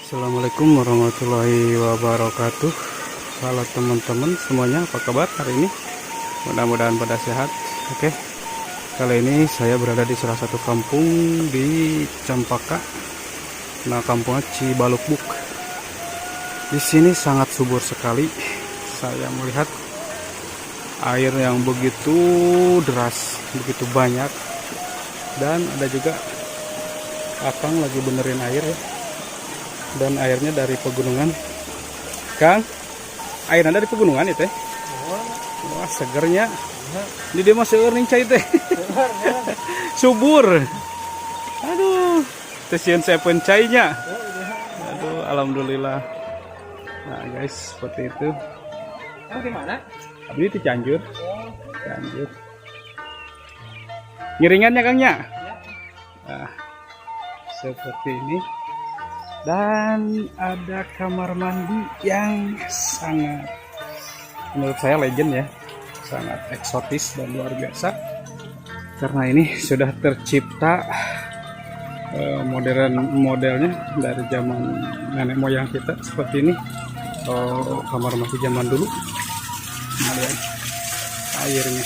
Assalamualaikum warahmatullahi wabarakatuh. Halo teman-teman semuanya, apa kabar hari ini? Mudah-mudahan pada sehat. Oke, kali ini saya berada di salah satu kampung di Cempaka. Nah, kampungnya Cibalukbuk. Di sini sangat subur sekali. Saya melihat air yang begitu deras, begitu banyak, dan ada juga akang lagi benerin air ya. Dan airnya dari pegunungan. Kang, airnya dari pegunungan itu teh. Wah, segernya. Ini dia masih seger cai teh. Subur. Aduh, tesian saya pencainya. Aduh, alhamdulillah. Nah guys, seperti itu. Di mana? Ini di Cianjur. Cianjur. Ngiringannya Kangnya. Nah, seperti ini. Dan ada kamar mandi yang sangat, menurut saya legend ya, sangat eksotis dan luar biasa, karena ini sudah tercipta modelnya dari zaman nenek moyang kita seperti ini. Kamar mandi zaman dulu. Kemudian airnya,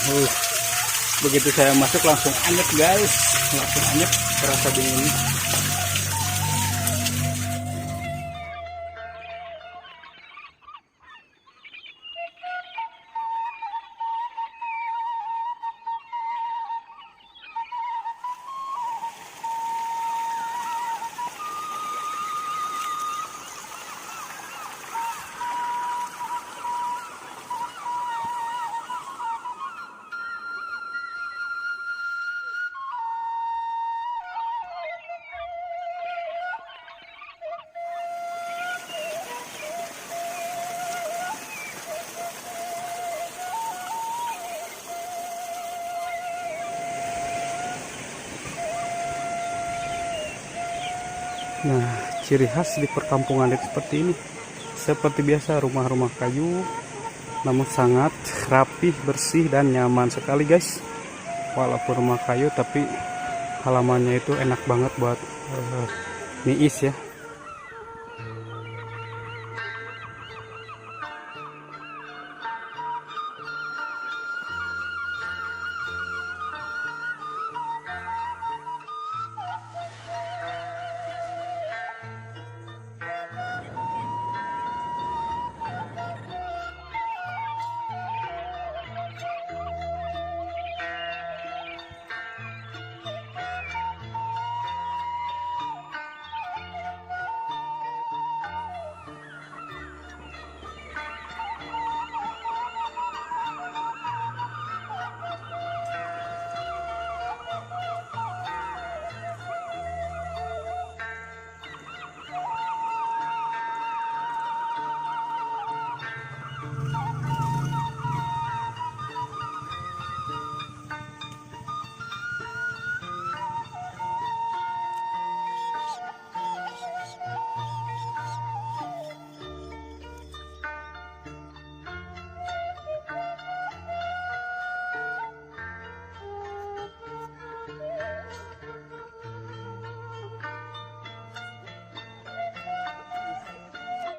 begitu saya masuk langsung anyep guys, langsung anyep, terasa dingin. Nah, ciri khas di perkampungan seperti ini, seperti biasa rumah-rumah kayu, namun sangat rapih, bersih, dan nyaman sekali guys. Walaupun rumah kayu, tapi halamannya itu enak banget buat niis ya.